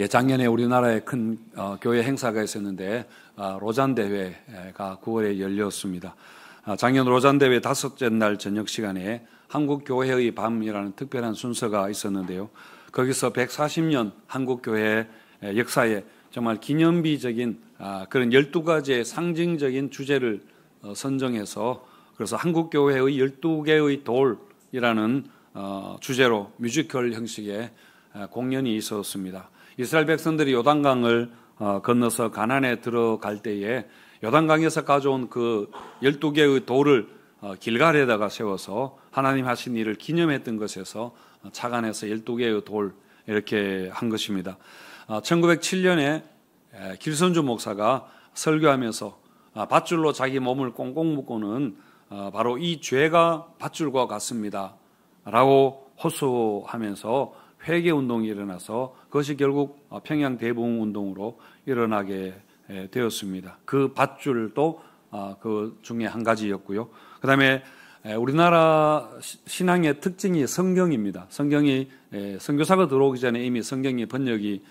작년에 우리나라에 큰 교회 행사가 있었는데 로잔 대회가 9월에 열렸습니다. 작년 로잔 대회 5째 날 저녁 시간에 한국 교회의 밤이라는 특별한 순서가 있었는데요. 거기서 140년 한국 교회 역사에 정말 기념비적인 그런 12가지의 상징적인 주제를 선정해서 그래서 한국 교회의 12개의 돌이라는 주제로 뮤지컬 형식의 공연이 있었습니다. 이스라엘 백성들이 요단강을 건너서 가나안에 들어갈 때에 요단강에서 가져온 그 12개의 돌을 길갈에다가 세워서 하나님 하신 일을 기념했던 것에서 착안해서 12개의 돌 이렇게 한 것입니다. 1907년에 길선주 목사가 설교하면서 밧줄로 자기 몸을 꽁꽁 묶고는 바로 이 죄가 밧줄과 같습니다 라고 호소하면서 회개운동이 일어나서 그것이 결국 평양 대붕운동으로 일어나게 되었습니다. 그 밧줄도 그 중에 한 가지였고요. 그 다음에 우리나라 신앙의 특징이 성경입니다. 성경이 선교사가 들어오기 전에 이미 성경이 번역이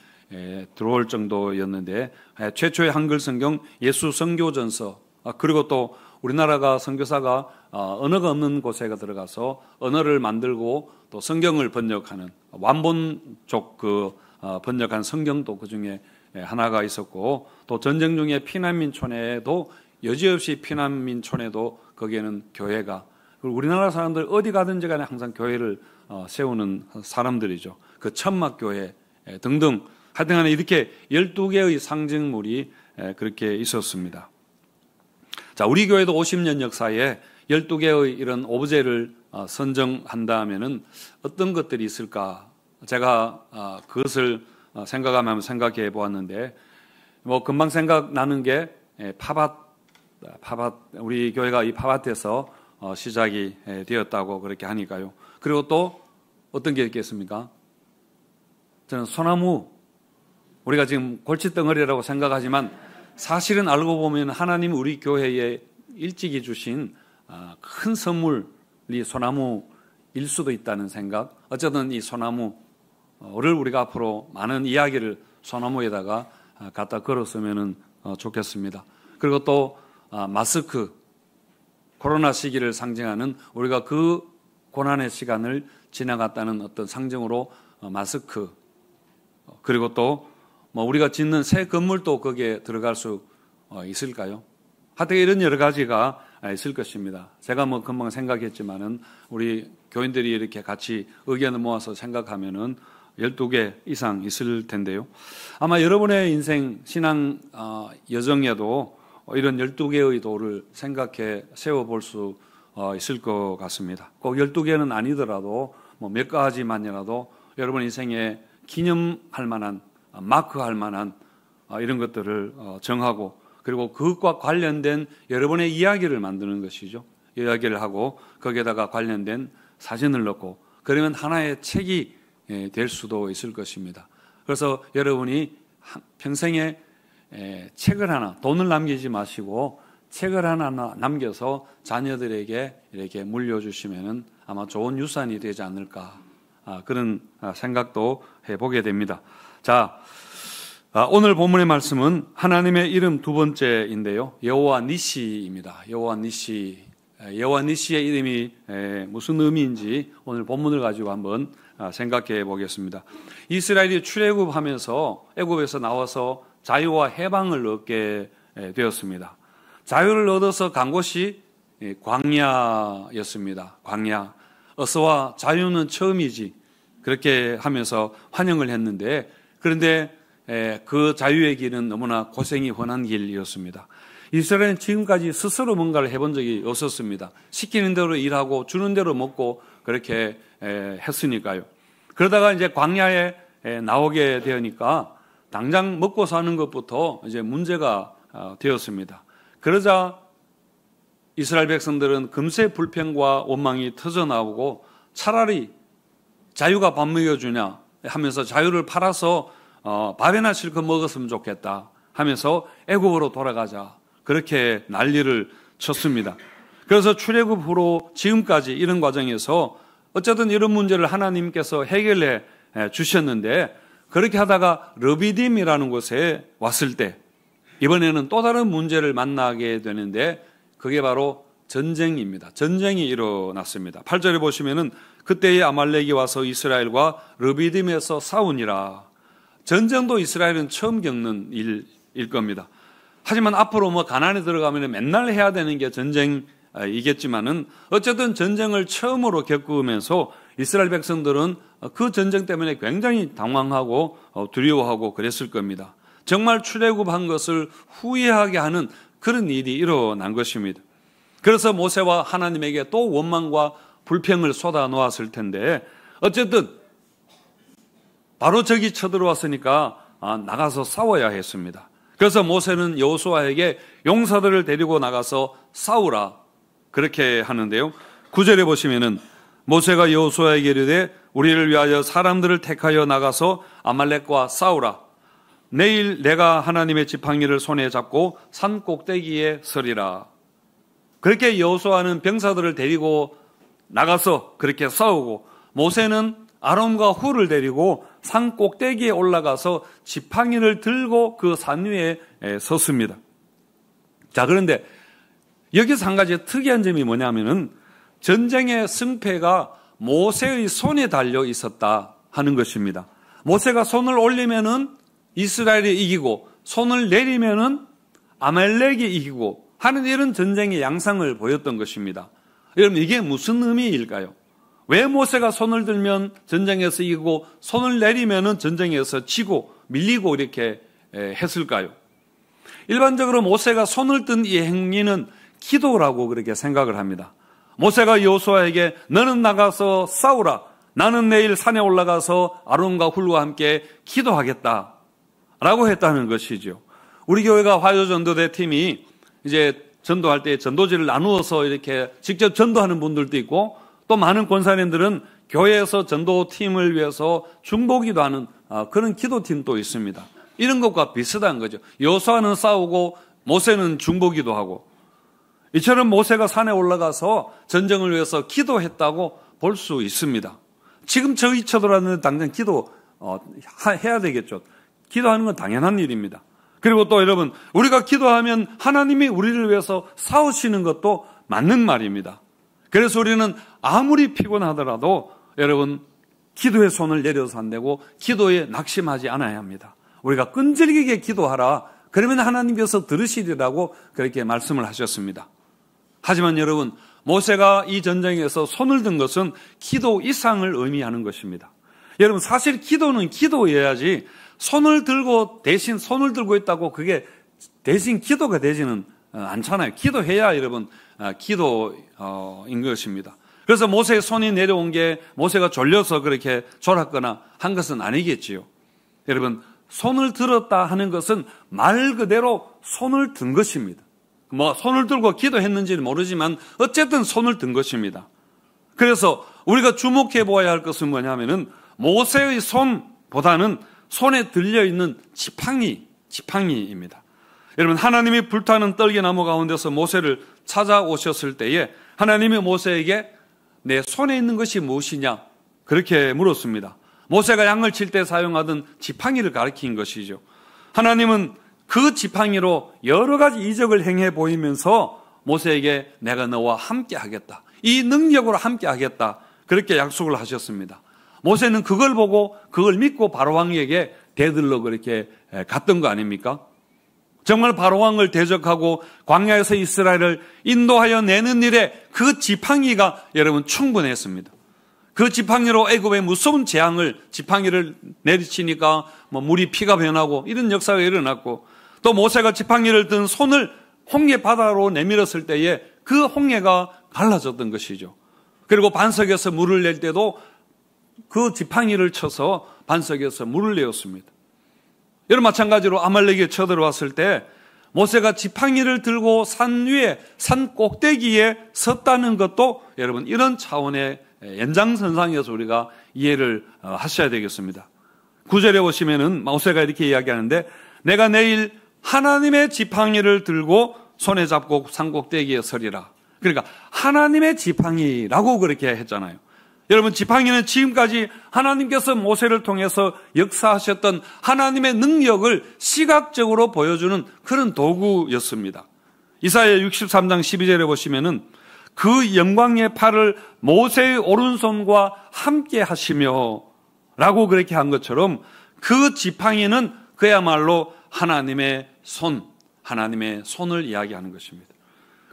들어올 정도였는데 최초의 한글 성경 예수 선교전서 그리고 또 우리나라가 선교사가 언어가 없는 곳에 들어가서 언어를 만들고 또 성경을 번역하는 완본족 번역한 성경도 그 중에 하나가 있었고 또 전쟁 중에 피난민촌에도 여지없이 피난민촌에도 거기에는 교회가 그리고 우리나라 사람들 어디 가든지 간에 항상 교회를 세우는 사람들이죠. 그 천막교회 등등 하여튼 간에 이렇게 12개의 상징물이 그렇게 있었습니다. 자, 우리 교회도 50년 역사에 12개의 이런 오브제를 선정한다면은 어떤 것들이 있을까? 제가 그것을 생각하면 생각해 보았는데, 뭐 금방 생각나는 게 파밭, 우리 교회가 이 파밭에서 시작이 되었다고 그렇게 하니까요. 그리고 또 어떤 게 있겠습니까? 저는 소나무, 우리가 지금 골칫덩어리라고 생각하지만 사실은 알고 보면 하나님 우리 교회에 일찍이 주신 큰 선물이 소나무일 수도 있다는 생각. 어쨌든 이 소나무를 우리가 앞으로 많은 이야기를 소나무에다가 갖다 걸었으면 좋겠습니다. 그리고 또 마스크, 코로나 시기를 상징하는 우리가 그 고난의 시간을 지나갔다는 어떤 상징으로 마스크, 그리고 또 우리가 짓는 새 건물도 거기에 들어갈 수 있을까요? 하여튼 이런 여러 가지가 있을 것입니다. 제가 금방 생각했지만은 우리 교인들이 이렇게 같이 의견을 모아서 생각하면은 12개 이상 있을 텐데요. 아마 여러분의 인생 신앙 여정에도 이런 12개의 도를 생각해 세워볼 수 있을 것 같습니다. 꼭 12개는 아니더라도 몇 가지만이라도 여러분 인생에 기념할 만한, 마크할 만한 이런 것들을 정하고 그리고 그것과 관련된 여러분의 이야기를 만드는 것이죠. 이야기를 하고 거기에다가 관련된 사진을 넣고 그러면 하나의 책이 될 수도 있을 것입니다. 그래서 여러분이 평생에 책을 하나, 돈을 남기지 마시고 책을 하나 남겨서 자녀들에게 이렇게 물려주시면 아마 좋은 유산이 되지 않을까 그런 생각도 해보게 됩니다. 자, 오늘 본문의 말씀은 하나님의 이름 두 번째인데요. 여호와 니시입니다. 여호와 니시. 여호와 니시의 이름이 무슨 의미인지 오늘 본문을 가지고 한번 생각해 보겠습니다. 이스라엘이 출애굽하면서 애굽에서 나와서 자유와 해방을 얻게 되었습니다. 자유를 얻어서 간 곳이 광야였습니다. 광야. 어서와 자유는 처음이지. 그렇게 하면서 환영을 했는데 그런데 그 자유의 길은 너무나 고생이 훤한 길이었습니다. 이스라엘은 지금까지 스스로 뭔가를 해본 적이 없었습니다. 시키는 대로 일하고 주는 대로 먹고 그렇게 했으니까요. 그러다가 이제 광야에 나오게 되니까 당장 먹고 사는 것부터 이제 문제가 되었습니다. 그러자 이스라엘 백성들은 금세 불평과 원망이 터져나오고 차라리 자유가 밥 먹여주냐 하면서 자유를 팔아서 밥이나 실컷 먹었으면 좋겠다 하면서 애굽으로 돌아가자 그렇게 난리를 쳤습니다. 그래서 출애굽 후로 지금까지 이런 과정에서 어쨌든 이런 문제를 하나님께서 해결해 주셨는데 그렇게 하다가 르비딤이라는 곳에 왔을 때 이번에는 또 다른 문제를 만나게 되는데 그게 바로 전쟁입니다. 전쟁이 일어났습니다. 8절에 보시면은 그때에 아말렉이 와서 이스라엘과 르비딤에서 싸우니라. 전쟁도 이스라엘은 처음 겪는 일일 겁니다. 하지만 앞으로 가나안에 들어가면 맨날 해야 되는 게 전쟁이겠지만은 어쨌든 전쟁을 처음으로 겪으면서 이스라엘 백성들은 그 전쟁 때문에 굉장히 당황하고 두려워하고 그랬을 겁니다. 정말 출애굽한 것을 후회하게 하는 그런 일이 일어난 것입니다. 그래서 모세와 하나님에게 또 원망과 불평을 쏟아 놓았을 텐데 어쨌든 바로 적이 쳐들어왔으니까 나가서 싸워야 했습니다. 그래서 모세는 여호수아에게 용사들을 데리고 나가서 싸우라 그렇게 하는데요. 9절에 보시면은 모세가 여호수아에게 이르되 우리를 위하여 사람들을 택하여 나가서 아말렉과 싸우라. 내일 내가 하나님의 지팡이를 손에 잡고 산 꼭대기에 서리라. 그렇게 여호수아는 병사들을 데리고 나가서 그렇게 싸우고 모세는 아론과 훌을 데리고 산 꼭대기에 올라가서 지팡이를 들고 그 산 위에 섰습니다. 자, 그런데 여기서 한 가지 특이한 점이 뭐냐면은 전쟁의 승패가 모세의 손에 달려 있었다 하는 것입니다. 모세가 손을 올리면은 이스라엘이 이기고 손을 내리면은 아말렉이 이기고 하는 이런 전쟁의 양상을 보였던 것입니다. 여러분 이게 무슨 의미일까요? 왜 모세가 손을 들면 전쟁에서 이기고 손을 내리면은 전쟁에서 지고 밀리고 이렇게 했을까요? 일반적으로 모세가 손을 든 이 행위는 기도라고 그렇게 생각을 합니다. 모세가 여호수아에게 너는 나가서 싸우라. 나는 내일 산에 올라가서 아론과 훌과 함께 기도하겠다. 라고 했다는 것이죠. 우리 교회가 화요전도대 팀이 이제 전도할 때 전도지를 나누어서 이렇게 직접 전도하는 분들도 있고 또 많은 권사님들은 교회에서 전도팀을 위해서 중보기도 하는 그런 기도팀도 있습니다. 이런 것과 비슷한 거죠. 여호수아는 싸우고 모세는 중보기도 하고 이처럼 모세가 산에 올라가서 전쟁을 위해서 기도했다고 볼 수 있습니다. 지금 저희 쳐들어왔는데 당장 기도해야 되겠죠. 기도하는 건 당연한 일입니다. 그리고 또 여러분 우리가 기도하면 하나님이 우리를 위해서 싸우시는 것도 맞는 말입니다. 그래서 우리는 아무리 피곤하더라도 여러분 기도의 손을 내려서 안 되고 기도에 낙심하지 않아야 합니다. 우리가 끈질기게 기도하라. 그러면 하나님께서 들으시리라고 그렇게 말씀을 하셨습니다. 하지만 여러분 모세가 이 전쟁에서 손을 든 것은 기도 이상을 의미하는 것입니다. 여러분 사실 기도는 기도여야지 손을 들고 대신 손을 들고 있다고 그게 대신 기도가 되지는 않잖아요. 기도해야 여러분 기도인 것입니다. 그래서 모세의 손이 내려온 게 모세가 졸려서 그렇게 졸았거나 한 것은 아니겠지요. 여러분 손을 들었다 하는 것은 말 그대로 손을 든 것입니다. 손을 들고 기도했는지는 모르지만 어쨌든 손을 든 것입니다. 그래서 우리가 주목해 보아야 할 것은 뭐냐면은 모세의 손보다는 손에 들려있는 지팡이입니다. 여러분 하나님이 불타는 떨기나무 가운데서 모세를 찾아오셨을 때에 하나님이 모세에게 내 손에 있는 것이 무엇이냐 그렇게 물었습니다. 모세가 양을 칠 때 사용하던 지팡이를 가리킨 것이죠. 하나님은 그 지팡이로 여러 가지 이적을 행해 보이면서 모세에게 내가 너와 함께 하겠다. 이 능력으로 함께 하겠다. 그렇게 약속을 하셨습니다. 모세는 그걸 보고 그걸 믿고 바로왕에게 대들러 그렇게 갔던 거 아닙니까? 정말 바로왕을 대적하고 광야에서 이스라엘을 인도하여 내는 일에 그 지팡이가 여러분 충분했습니다. 그 지팡이로 애굽의 무서운 재앙을 지팡이를 내리치니까 물이 피가 변하고 이런 역사가 일어났고 또 모세가 지팡이를 든 손을 홍해 바다로 내밀었을 때에 그 홍해가 갈라졌던 것이죠. 그리고 반석에서 물을 낼 때도 그 지팡이를 쳐서 반석에서 물을 내었습니다. 여러분 마찬가지로 아말렉이 쳐들어왔을 때 모세가 지팡이를 들고 산 위에 산 꼭대기에 섰다는 것도 여러분 이런 차원의 연장선상에서 우리가 이해를 하셔야 되겠습니다. 9절에 보시면은 모세가 이렇게 이야기하는데 내가 내일 하나님의 지팡이를 들고 손에 잡고 산 꼭대기에 서리라. 그러니까 하나님의 지팡이라고 그렇게 했잖아요. 여러분, 지팡이는 지금까지 하나님께서 모세를 통해서 역사하셨던 하나님의 능력을 시각적으로 보여주는 그런 도구였습니다. 이사야 63장 12절에 보시면은 그 영광의 팔을 모세의 오른손과 함께 하시며 라고 그렇게 한 것처럼 그 지팡이는 그야말로 하나님의 하나님의 손을 이야기하는 것입니다.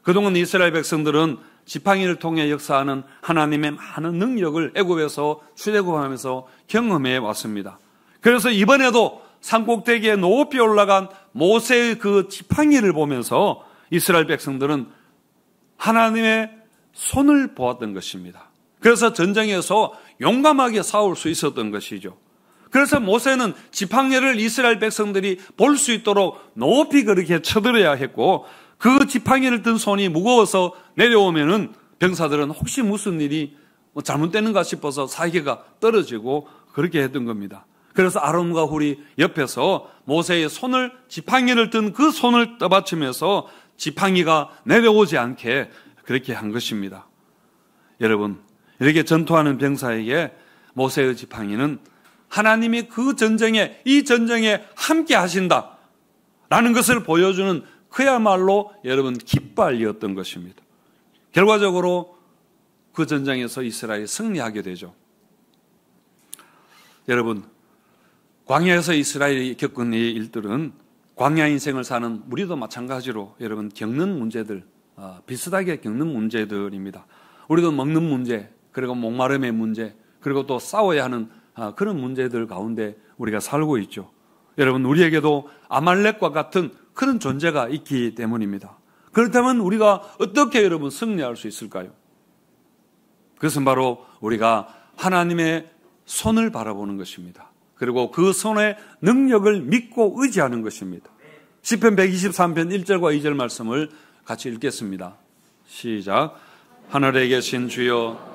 그동안 이스라엘 백성들은 지팡이를 통해 역사하는 하나님의 많은 능력을 애굽에서 출애굽하면서 경험해 왔습니다. 그래서 이번에도 산꼭대기에 높이 올라간 모세의 그 지팡이를 보면서 이스라엘 백성들은 하나님의 손을 보았던 것입니다. 그래서 전쟁에서 용감하게 싸울 수 있었던 것이죠. 그래서 모세는 지팡이를 이스라엘 백성들이 볼 수 있도록 높이 그렇게 쳐들어야 했고, 그 지팡이를 든 손이 무거워서 내려오면은 병사들은 혹시 무슨 일이 잘못되는가 싶어서 사이가 떨어지고 그렇게 했던 겁니다. 그래서 아론과 훌이 옆에서 모세의 지팡이를 든 그 손을 떠받치면서 지팡이가 내려오지 않게 그렇게 한 것입니다. 여러분, 이렇게 전투하는 병사에게 모세의 지팡이는 하나님이 이 전쟁에 함께 하신다 라는 것을 보여주는 그야말로 여러분 깃발이었던 것입니다. 결과적으로 그 전쟁에서 이스라엘이 승리하게 되죠. 여러분, 광야에서 이스라엘이 겪은 이 일들은 광야 인생을 사는 우리도 마찬가지로 여러분 겪는 문제들, 비슷하게 겪는 문제들입니다. 우리도 먹는 문제, 그리고 목마름의 문제, 그리고 또 싸워야 하는 그런 문제들 가운데 우리가 살고 있죠. 여러분, 우리에게도 아말렉과 같은 그런 존재가 있기 때문입니다. 그렇다면 우리가 어떻게 여러분 승리할 수 있을까요? 그것은 바로 우리가 하나님의 손을 바라보는 것입니다. 그리고 그 손의 능력을 믿고 의지하는 것입니다. 시편 123편 1절과 2절 말씀을 같이 읽겠습니다. 시작. 하늘에 계신 주여,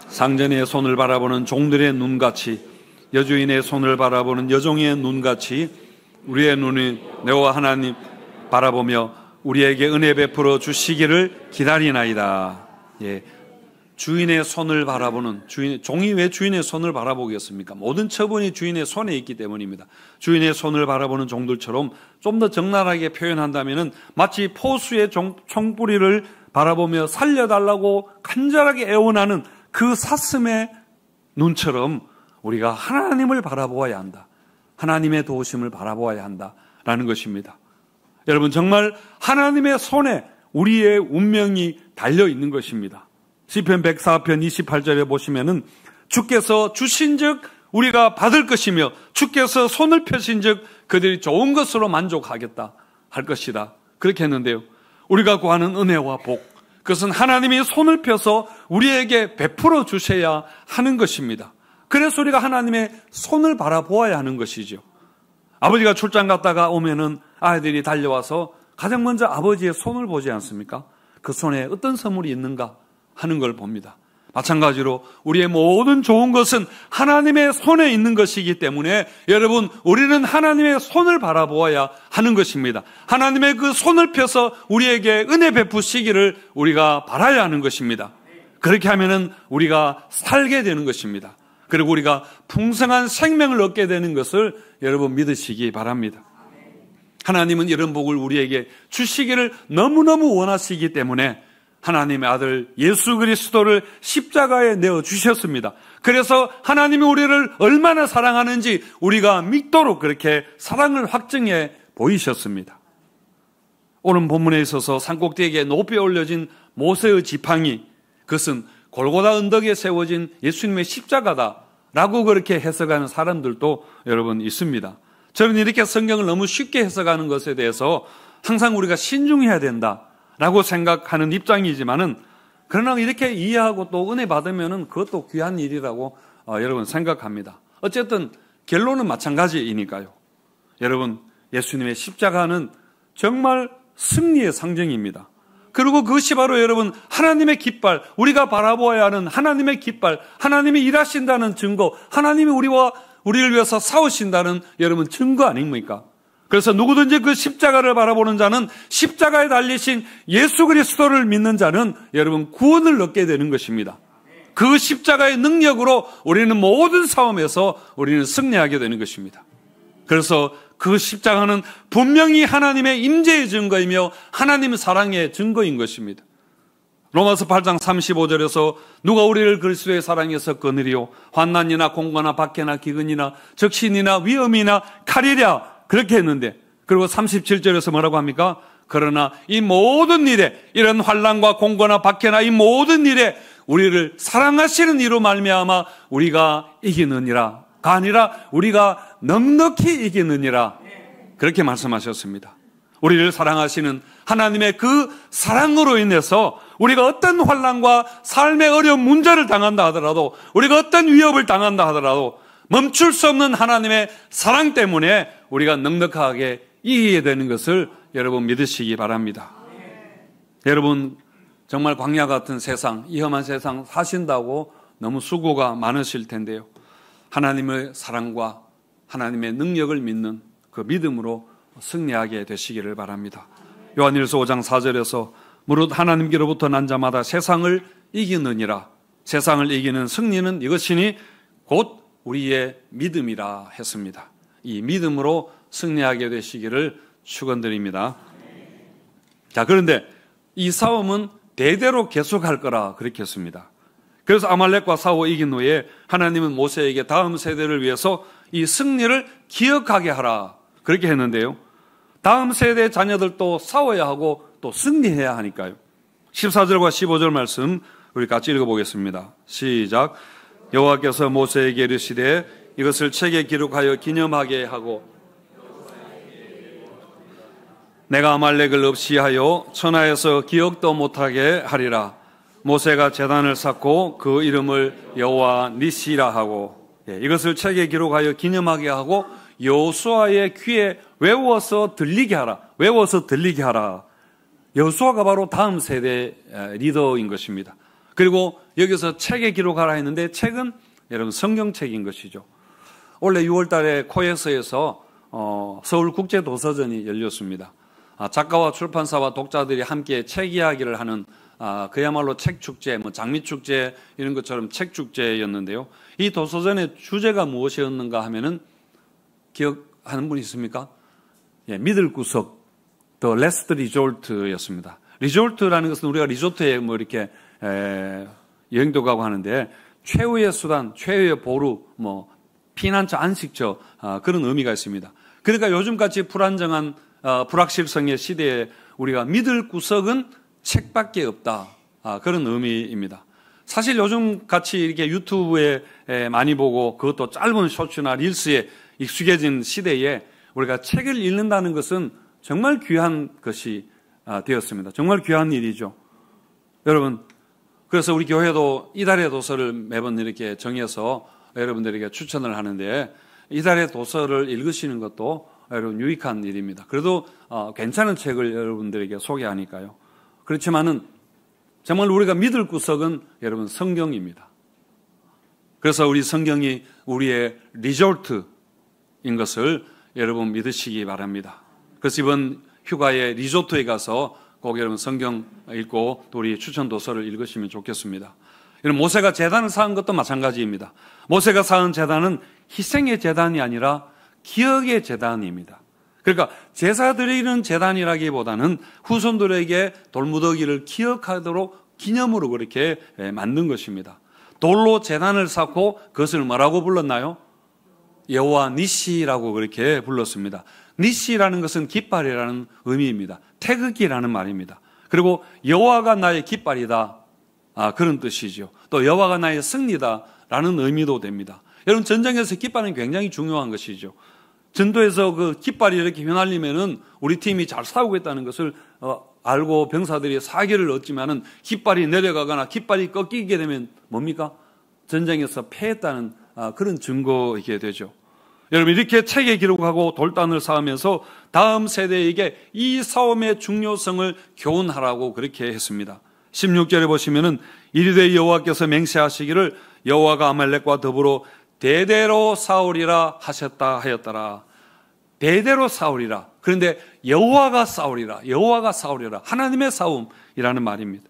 상전의 손을 바라보는 종들의 눈같이, 여주인의 손을 바라보는 여종의 눈같이 우리의 눈이 여호와 하나님 바라보며 우리에게 은혜 베풀어 주시기를 기다리나이다. 예, 주인의 손을 바라보는 종이 왜 주인의 손을 바라보겠습니까? 모든 처분이 주인의 손에 있기 때문입니다. 주인의 손을 바라보는 종들처럼 좀 더 적나라하게 표현한다면은 마치 포수의 총뿌리를 바라보며 살려달라고 간절하게 애원하는 그 사슴의 눈처럼 우리가 하나님을 바라보아야 한다. 하나님의 도우심을 바라보아야 한다라는 것입니다. 여러분, 정말 하나님의 손에 우리의 운명이 달려 있는 것입니다. 시편 104편 28절에 보시면은 주께서 주신즉 우리가 받을 것이며 주께서 손을 펴신즉 그들이 좋은 것으로 만족하겠다 할 것이다. 그렇게 했는데요. 우리가 구하는 은혜와 복, 그것은 하나님이 손을 펴서 우리에게 베풀어 주셔야 하는 것입니다. 그래서 우리가 하나님의 손을 바라보아야 하는 것이죠. 아버지가 출장 갔다가 오면은 아이들이 달려와서 가장 먼저 아버지의 손을 보지 않습니까? 그 손에 어떤 선물이 있는가 하는 걸 봅니다. 마찬가지로 우리의 모든 좋은 것은 하나님의 손에 있는 것이기 때문에 여러분, 우리는 하나님의 손을 바라보아야 하는 것입니다. 하나님의 그 손을 펴서 우리에게 은혜 베푸시기를 우리가 바라야 하는 것입니다. 그렇게 하면은 우리가 살게 되는 것입니다. 그리고 우리가 풍성한 생명을 얻게 되는 것을 여러분 믿으시기 바랍니다. 하나님은 이런 복을 우리에게 주시기를 너무너무 원하시기 때문에 하나님의 아들 예수 그리스도를 십자가에 내어주셨습니다. 그래서 하나님이 우리를 얼마나 사랑하는지 우리가 믿도록 그렇게 사랑을 확증해 보이셨습니다. 오늘 본문에 있어서 산꼭대기에 높이 올려진 모세의 지팡이, 그것은 골고다 언덕에 세워진 예수님의 십자가다라고 그렇게 해석하는 사람들도 여러분 있습니다. 저는 이렇게 성경을 너무 쉽게 해석하는 것에 대해서 항상 우리가 신중해야 된다라고 생각하는 입장이지만은, 그러나 이렇게 이해하고 또 은혜 받으면은 그것도 귀한 일이라고 여러분 생각합니다. 어쨌든 결론은 마찬가지이니까요. 여러분, 예수님의 십자가는 정말 승리의 상징입니다. 그리고 그것이 바로 여러분 하나님의 깃발, 우리가 바라보아야 하는 하나님의 깃발, 하나님이 일하신다는 증거, 하나님이 우리를 위해서 싸우신다는 여러분 증거 아닙니까? 그래서 누구든지 그 십자가를 바라보는 자는 십자가에 달리신 예수 그리스도를 믿는 자는 여러분 구원을 얻게 되는 것입니다. 그 십자가의 능력으로 우리는 모든 싸움에서 우리는 승리하게 되는 것입니다. 그래서 그 십자가는 분명히 하나님의 임재의 증거이며 하나님의 사랑의 증거인 것입니다. 로마서 8장 35절에서 누가 우리를 그리스도의 사랑에서 거느리요 환난이나 공고나 박해나 기근이나 적신이나 위험이나 칼이랴 그렇게 했는데, 그리고 37절에서 뭐라고 합니까? 그러나 이 모든 일에, 이런 환난과 공고나 박해나 이 모든 일에 우리를 사랑하시는 이로 말미암아 우리가 이기느니라가 아니라 우리가 넉넉히 이기느니라, 그렇게 말씀하셨습니다. 우리를 사랑하시는 하나님의 그 사랑으로 인해서 우리가 어떤 환난과 삶의 어려운 문제를 당한다 하더라도, 우리가 어떤 위협을 당한다 하더라도 멈출 수 없는 하나님의 사랑 때문에 우리가 넉넉하게 이기게 되는 것을 여러분 믿으시기 바랍니다. 여러분 정말 광야 같은 세상, 위험한 세상 사신다고 너무 수고가 많으실 텐데요, 하나님의 사랑과 하나님의 능력을 믿는 그 믿음으로 승리하게 되시기를 바랍니다. 요한일서 5장 4절에서 무릇 하나님께로부터 난 자마다 세상을 이기느니라, 세상을 이기는 승리는 이것이니 곧 우리의 믿음이라 했습니다. 이 믿음으로 승리하게 되시기를 축원드립니다. 자, 그런데 이 싸움은 대대로 계속할 거라 그렇게 했습니다. 그래서 아말렉과 싸워 이긴 후에 하나님은 모세에게 다음 세대를 위해서 이 승리를 기억하게 하라 그렇게 했는데요, 다음 세대 자녀들도 싸워야 하고 또 승리해야 하니까요. 14절과 15절 말씀 우리 같이 읽어보겠습니다. 시작. 여호와께서 모세에게 이르시되 이것을 책에 기록하여 기념하게 하고 내가 아말렉을 없이 하여 천하에서 기억도 못하게 하리라. 모세가 제단을 쌓고 그 이름을 여호와 니시라 하고, 이것을 책에 기록하여 기념하게 하고 여호수아의 귀에 외워서 들리게 하라. 외워서 들리게 하라. 여호수아가 바로 다음 세대 리더인 것입니다. 그리고 여기서 책에 기록하라 했는데 책은 여러분 성경책인 것이죠. 올해 6월 달에 코에서에서 서울국제도서전이 열렸습니다. 작가와 출판사와 독자들이 함께 책 이야기를 하는 그야말로 책축제, 장미축제 이런 것처럼 책축제였는데요. 이 도서전의 주제가 무엇이었는가 하면은 기억하는 분이 있습니까? 미들 구석, The Last Resort였습니다. 리조트라는 것은 우리가 리조트에 이렇게 여행도 가고 하는데 최후의 수단, 최후의 보루, 피난처, 안식처 그런 의미가 있습니다. 그러니까 요즘같이 불안정한 불확실성의 시대에 우리가 믿을 구석은 책밖에 없다, 그런 의미입니다. 사실 요즘같이 이렇게 유튜브에 많이 보고 그것도 짧은 쇼츠나 릴스에 익숙해진 시대에 우리가 책을 읽는다는 것은 정말 귀한 것이 되었습니다. 정말 귀한 일이죠. 여러분, 그래서 우리 교회도 이달의 도서를 매번 이렇게 정해서 여러분들에게 추천을 하는데, 이달의 도서를 읽으시는 것도 여러분 유익한 일입니다. 그래도 괜찮은 책을 여러분들에게 소개하니까요. 그렇지만은 정말 우리가 믿을 구석은 여러분 성경입니다. 그래서 우리 성경이 우리의 리조트인 것을 여러분 믿으시기 바랍니다. 그래서 이번 휴가에 리조트에 가서 꼭 여러분 성경 읽고 또 우리 추천 도서를 읽으시면 좋겠습니다. 여러분, 모세가 제단을 쌓은 것도 마찬가지입니다. 모세가 쌓은 제단은 희생의 제단이 아니라 기억의 제단입니다. 그러니까 제사 드리는 제단이라기보다는 후손들에게 돌무더기를 기억하도록 기념으로 그렇게 만든 것입니다. 돌로 제단을 쌓고 그것을 뭐라고 불렀나요? 여호와 니시라고 그렇게 불렀습니다. 니시라는 것은 깃발이라는 의미입니다. 태극기라는 말입니다. 그리고 여호와가 나의 깃발이다, 그런 뜻이죠. 또 여호와가 나의 승리다라는 의미도 됩니다. 여러분, 전쟁에서 깃발은 굉장히 중요한 것이죠. 전도에서 그 깃발이 이렇게 휘날리면은 우리 팀이 잘 싸우고 있다는 것을 알고 병사들이 사기를 얻지만은 깃발이 내려가거나 깃발이 꺾이게 되면 뭡니까? 전쟁에서 패했다는 그런 증거이게 되죠. 여러분, 이렇게 책에 기록하고 돌단을 쌓으면서 다음 세대에게 이 싸움의 중요성을 교훈하라고 그렇게 했습니다. 16절에 보시면은 이르되 여호와께서 맹세하시기를 여호와가 아말렉과 더불어 대대로 싸우리라 하셨다 하였더라. 대대로 싸우리라. 그런데 여호와가 싸우리라. 여호와가 싸우리라. 하나님의 싸움이라는 말입니다.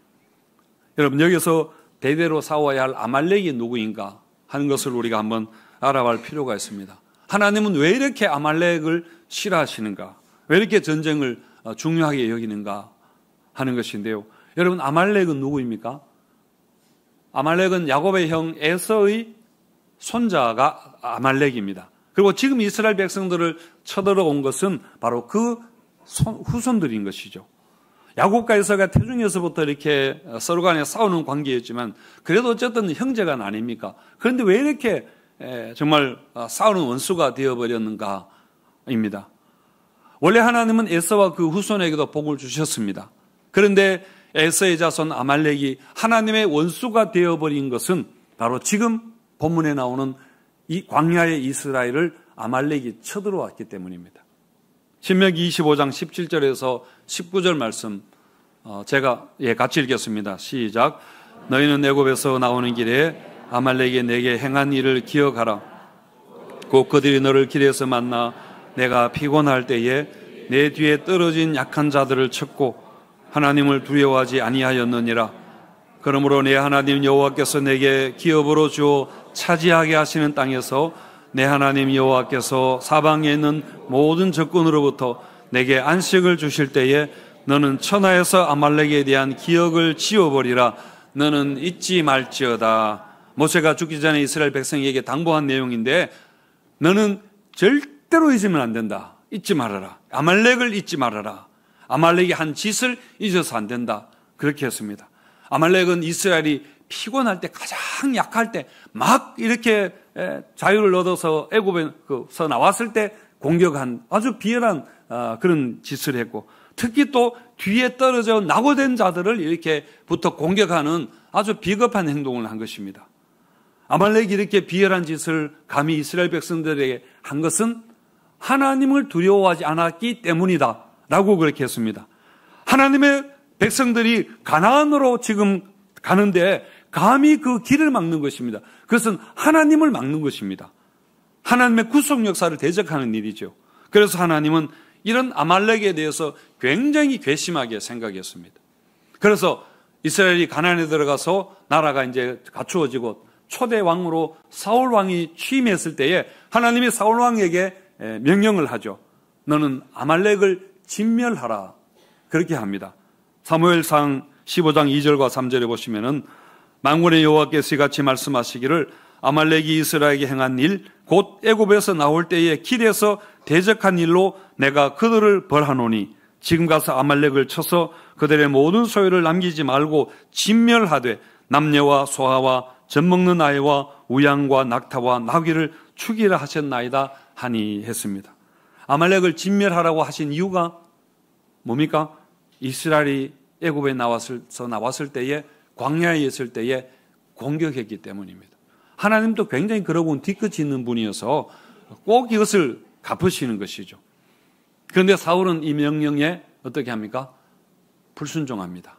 여러분, 여기서 대대로 싸워야 할 아말렉이 누구인가 하는 것을 우리가 한번 알아볼 필요가 있습니다. 하나님은 왜 이렇게 아말렉을 싫어하시는가? 왜 이렇게 전쟁을 중요하게 여기는가 하는 것인데요. 여러분, 아말렉은 누구입니까? 아말렉은 야곱의 형 에서의 손자가 아말렉입니다. 그리고 지금 이스라엘 백성들을 쳐들어온 것은 바로 그 후손들인 것이죠. 야곱과 에서가 태중에서부터 이렇게 서로 간에 싸우는 관계였지만 그래도 어쨌든 형제가 아닙니까? 그런데 왜 이렇게 정말 싸우는 원수가 되어버렸는가입니다. 원래 하나님은 에서와 그 후손에게도 복을 주셨습니다. 그런데 에서의 자손 아말렉이 하나님의 원수가 되어버린 것은 바로 지금 본문에 나오는 이 광야의 이스라엘을 아말렉이 쳐들어왔기 때문입니다. 신명기 25장 17절에서 19절 말씀 제가 같이 읽겠습니다. 시작. 너희는 애굽에서 나오는 길에 아말렉이 내게 행한 일을 기억하라. 곧 그들이 너를 길에서 만나 내가 피곤할 때에 내 뒤에 떨어진 약한 자들을 쳤고 하나님을 두려워하지 아니하였느니라. 그러므로 내 하나님 여호와께서 내게 기업으로 주어 차지하게 하시는 땅에서 내 하나님 여호와께서 사방에 있는 모든 적군으로부터 내게 안식을 주실 때에 너는 천하에서 아말렉에 대한 기억을 지워버리라. 너는 잊지 말지어다. 모세가 죽기 전에 이스라엘 백성에게 당부한 내용인데 너는 절대로 잊으면 안 된다. 잊지 말아라. 아말렉을 잊지 말아라. 아말렉이 한 짓을 잊어서 안 된다. 그렇게 했습니다. 아말렉은 이스라엘이 피곤할 때 가장 약할 때 막 이렇게 자유를 얻어서 애굽에서 나왔을 때 공격한 아주 비열한 그런 짓을 했고 특히 또 뒤에 떨어져 낙오된 자들을 이렇게부터 공격하는 아주 비겁한 행동을 한 것입니다. 아말렉이 이렇게 비열한 짓을 감히 이스라엘 백성들에게 한 것은 하나님을 두려워하지 않았기 때문이다 라고 그렇게 했습니다. 하나님의 백성들이 가나안으로 지금 가는데 감히 그 길을 막는 것입니다. 그것은 하나님을 막는 것입니다. 하나님의 구속 역사를 대적하는 일이죠. 그래서 하나님은 이런 아말렉에 대해서 굉장히 괘씸하게 생각했습니다. 그래서 이스라엘이 가나안에 들어가서 나라가 이제 갖추어지고 초대 왕으로 사울 왕이 취임했을 때에 하나님이 사울 왕에게 명령을 하죠. 너는 아말렉을 진멸하라. 그렇게 합니다. 사무엘상 15장 2절과 3절에 보시면은 만군의 여호와께서 이같이 말씀하시기를 아말렉이 이스라엘에게 행한 일 곧 애굽에서 나올 때에 길에서 대적한 일로 내가 그들을 벌하노니 지금 가서 아말렉을 쳐서 그들의 모든 소유를 남기지 말고 진멸하되 남녀와 소아와 젖먹는 아이와 우양과 낙타와 나귀를 죽이라 하셨나이다 하니 했습니다. 아말렉을 진멸하라고 하신 이유가 뭡니까? 이스라엘이 애굽에 나왔을 때에 광야에 있을 때에 공격했기 때문입니다. 하나님도 굉장히 그러고 뒤끝이 있는 분이어서 꼭 이것을 갚으시는 것이죠. 그런데 사울은 이 명령에 어떻게 합니까? 불순종합니다.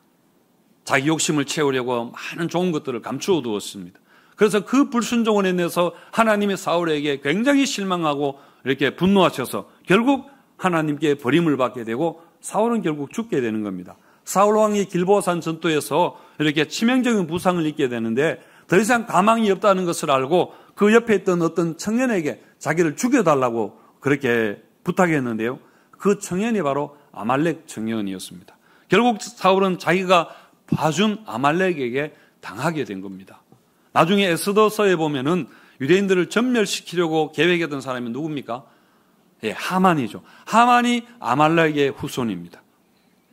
자기 욕심을 채우려고 많은 좋은 것들을 감추어 두었습니다. 그래서 그 불순종을 인해서 하나님이 사울에게 굉장히 실망하고 이렇게 분노하셔서 결국 하나님께 버림을 받게 되고 사울은 결국 죽게 되는 겁니다. 사울 왕이 길보아산 전투에서 이렇게 치명적인 부상을 입게 되는데 더 이상 가망이 없다는 것을 알고 그 옆에 있던 어떤 청년에게 자기를 죽여달라고 그렇게 부탁했는데요. 그 청년이 바로 아말렉 청년이었습니다. 결국 사울은 자기가 봐준 아말렉에게 당하게 된 겁니다. 나중에 에스더서에 보면은 유대인들을 전멸시키려고 계획했던 사람이 누굽니까? 하만이죠. 하만이 아말렉의 후손입니다.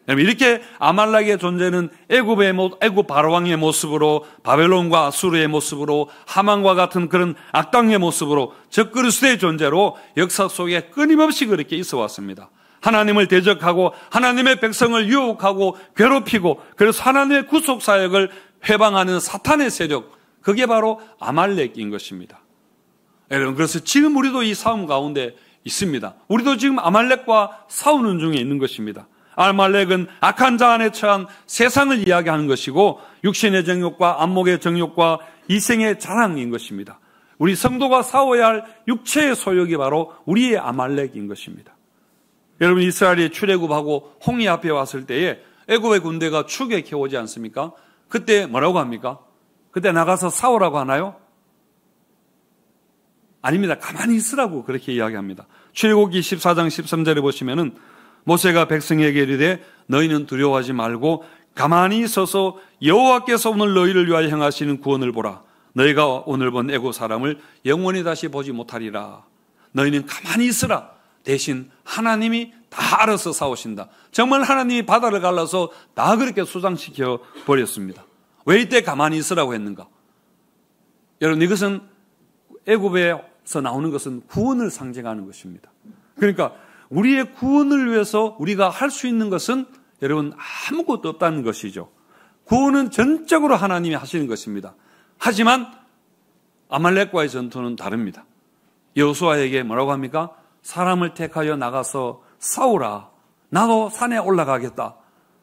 이렇게 아말렉의 존재는 애굽 바로왕의 모습으로 바벨론과 아수르의 모습으로 하만과 같은 그런 악당의 모습으로 적그리스도의 존재로 역사 속에 끊임없이 그렇게 있어 왔습니다. 하나님을 대적하고 하나님의 백성을 유혹하고 괴롭히고 그래서 하나님의 구속 사역을 회방하는 사탄의 세력, 그게 바로 아말렉인 것입니다. 여러분, 그래서 지금 우리도 이 싸움 가운데 있습니다. 우리도 지금 아말렉과 싸우는 중에 있는 것입니다. 아말렉은 악한 자 안에 처한 세상을 이야기하는 것이고 육신의 정욕과 안목의 정욕과 이생의 자랑인 것입니다. 우리 성도가 싸워야 할 육체의 소욕이 바로 우리의 아말렉인 것입니다. 여러분, 이스라엘이 출애굽하고 홍해 앞에 왔을 때에 애굽의 군대가 추격해 오지 않습니까? 그때 뭐라고 합니까? 그때 나가서 싸우라고 하나요? 아닙니다. 가만히 있으라고 그렇게 이야기합니다. 출애굽기 14장 13절에 보시면은 모세가 백성에게 이르되 너희는 두려워하지 말고 가만히 있어서 여호와께서 오늘 너희를 위하여 행하시는 구원을 보라. 너희가 오늘 본 애굽 사람을 영원히 다시 보지 못하리라. 너희는 가만히 있으라. 대신 하나님이 다 알아서 싸우신다. 정말 하나님이 바다를 갈라서 다 그렇게 수장시켜 버렸습니다. 왜 이때 가만히 있으라고 했는가? 여러분, 이것은 애굽에서 나오는 것은 구원을 상징하는 것입니다. 그러니까 우리의 구원을 위해서 우리가 할 수 있는 것은 여러분 아무것도 없다는 것이죠. 구원은 전적으로 하나님이 하시는 것입니다. 하지만 아말렉과의 전투는 다릅니다. 여호수아에게 뭐라고 합니까? 사람을 택하여 나가서 싸우라. 나도 산에 올라가겠다.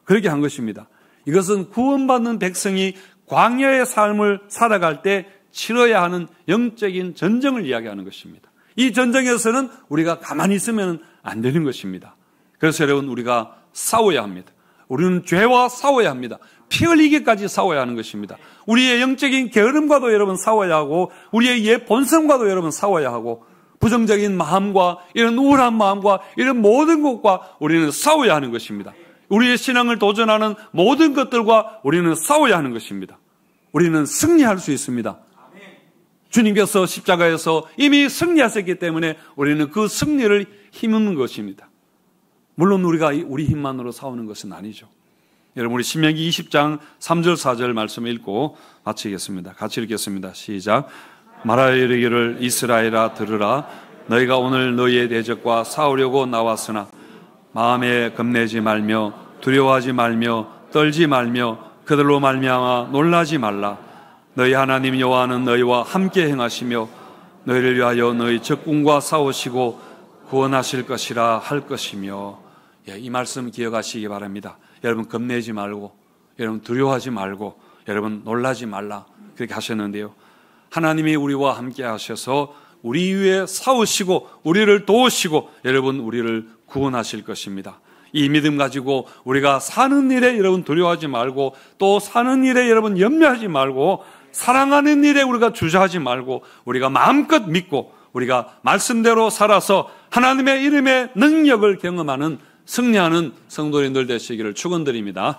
그렇게 한 것입니다. 이것은 구원받는 백성이 광야의 삶을 살아갈 때 치러야 하는 영적인 전쟁을 이야기하는 것입니다. 이 전쟁에서는 우리가 가만히 있으면 안 되는 것입니다. 그래서 여러분, 우리가 싸워야 합니다. 우리는 죄와 싸워야 합니다. 피 흘리기까지 싸워야 하는 것입니다. 우리의 영적인 게으름과도 여러분 싸워야 하고, 우리의 옛 본성과도 여러분 싸워야 하고, 부정적인 마음과 이런 우울한 마음과 이런 모든 것과 우리는 싸워야 하는 것입니다. 우리의 신앙을 도전하는 모든 것들과 우리는 싸워야 하는 것입니다. 우리는 승리할 수 있습니다. 주님께서 십자가에서 이미 승리하셨기 때문에 우리는 그 승리를 힘입는 것입니다. 물론 우리가 우리 힘만으로 싸우는 것은 아니죠. 여러분, 우리 신명기 20장 3절 4절 말씀 읽고 마치겠습니다. 같이 읽겠습니다. 시작. 말하여 이르기를 이스라엘아 들으라. 너희가 오늘 너희의 대적과 싸우려고 나왔으나 마음에 겁내지 말며 두려워하지 말며 떨지 말며 그들로 말미암아 놀라지 말라. 너희 하나님 여호와는 너희와 함께 행하시며 너희를 위하여 너희 적군과 싸우시고 구원하실 것이라 할 것이며. 이 말씀 기억하시기 바랍니다. 여러분, 겁내지 말고, 여러분 두려워하지 말고, 여러분 놀라지 말라 그렇게 하셨는데요. 하나님이 우리와 함께 하셔서 우리 위에 싸우시고 우리를 도우시고 여러분 우리를 구원하실 것입니다. 이 믿음 가지고 우리가 사는 일에 여러분 두려워하지 말고, 또 사는 일에 여러분 염려하지 말고, 사랑하는 일에 우리가 주저하지 말고 우리가 마음껏 믿고 우리가 말씀대로 살아서 하나님의 이름의 능력을 경험하는 승리하는 성도님들 되시기를 축원드립니다.